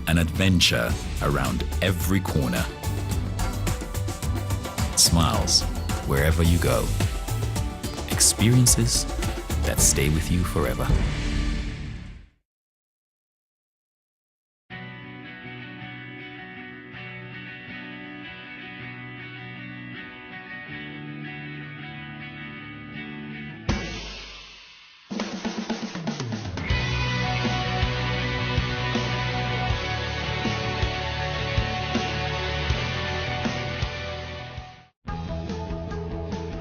an adventure around every corner. Smiles wherever you go. Experiences that stay with you forever.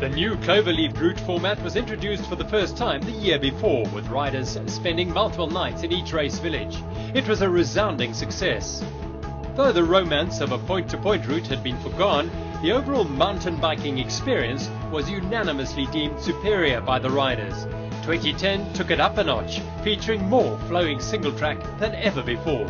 The new cloverleaf route format was introduced for the first time the year before, with riders spending multiple nights in each race village. It was a resounding success. Though the romance of a point-to-point route had been forgone, the overall mountain biking experience was unanimously deemed superior by the riders. 2010 took it up a notch, featuring more flowing single track than ever before.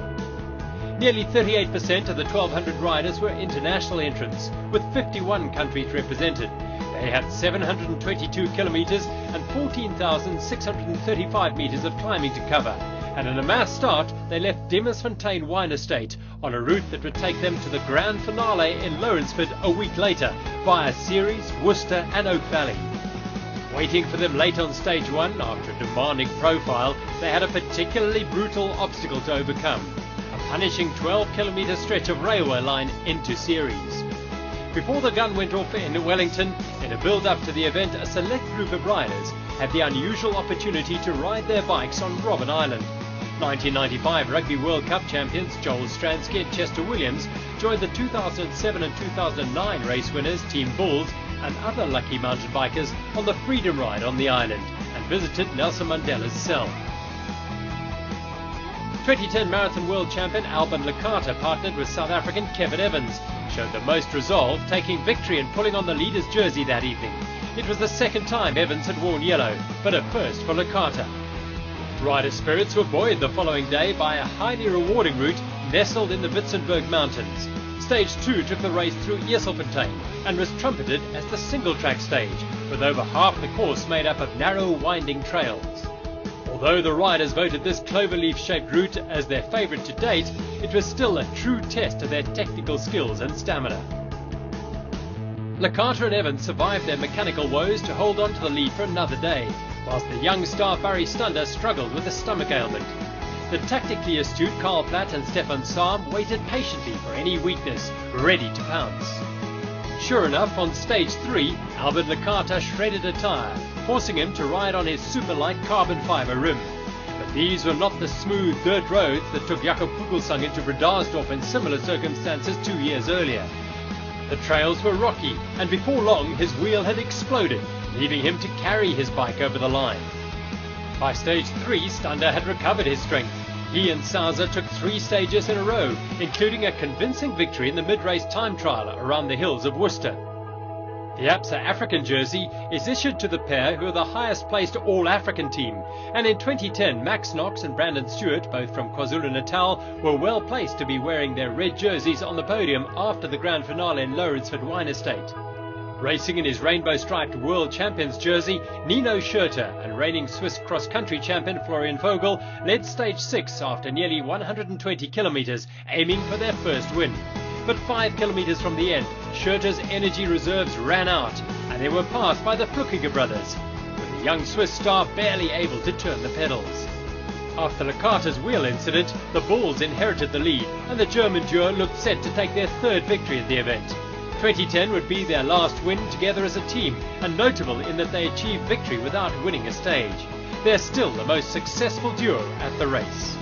Nearly 38% of the 1,200 riders were international entrants, with 51 countries represented. They had 722 kilometers and 14,635 meters of climbing to cover. And in a mass start, they left Demersfontein Wine Estate on a route that would take them to the grand finale in Lawrenceford a week later via Ceres, Worcester and Oak Valley. Waiting for them late on stage 1, after a demanding profile, they had a particularly brutal obstacle to overcome. A punishing 12-kilometer stretch of railway line into Ceres. Before the gun went off in Wellington, in a build-up to the event, a select group of riders had the unusual opportunity to ride their bikes on Robben Island. 1995 Rugby World Cup champions Joel Stransky and Chester Williams joined the 2007 and 2009 race winners Team Bulls and other lucky mountain bikers on the Freedom Ride on the island and visited Nelson Mandela's cell. 2010 Marathon World Champion Albin Lecata partnered with South African Kevin Evans, showed the most resolve, taking victory and pulling on the leader's jersey that evening. It was the second time Evans had worn yellow, but a first for Lecata. Rider spirits were buoyed the following day by a highly rewarding route nestled in the Witzenberg Mountains. Stage 2 took the race through Eerstelfontein and was trumpeted as the single-track stage, with over half the course made up of narrow, winding trails. Although the riders voted this cloverleaf-shaped route as their favourite to date, it was still a true test of their technical skills and stamina. Lecata and Evans survived their mechanical woes to hold on to the lead for another day, whilst the young star Barry Stander struggled with a stomach ailment. The tactically astute Carl Platt and Stefan Saam waited patiently for any weakness, ready to pounce. Sure enough, on stage 3, Albin Lecata shredded a tyre, forcing him to ride on his super-light carbon fibre rim. But these were not the smooth dirt roads that took Jakob Pugelsang into Bredasdorp in similar circumstances 2 years earlier. The trails were rocky, and before long his wheel had exploded, leaving him to carry his bike over the line. By stage 3, Stander had recovered his strength. He and Sauser took 3 stages in a row, including a convincing victory in the mid-race time trial around the hills of Worcester. The Absa African jersey is issued to the pair who are the highest placed All-African team, and in 2010 Max Knox and Brandon Stewart, both from KwaZulu-Natal, were well placed to be wearing their red jerseys on the podium after the grand finale in Lawrenceford Wine Estate. Racing in his rainbow-striped World Champions jersey, Nino Schurter and reigning Swiss cross-country champion Florian Vogel led stage 6 after nearly 120 kilometres, aiming for their first win. But 5 kilometres from the end, Schurter's energy reserves ran out, and they were passed by the Flukiger brothers, with the young Swiss star barely able to turn the pedals. After Lecata's wheel incident, the Bulls inherited the lead, and the German duo looked set to take their 3rd victory at the event. 2010 would be their last win together as a team, and notable in that they achieved victory without winning a stage. They're still the most successful duo at the race.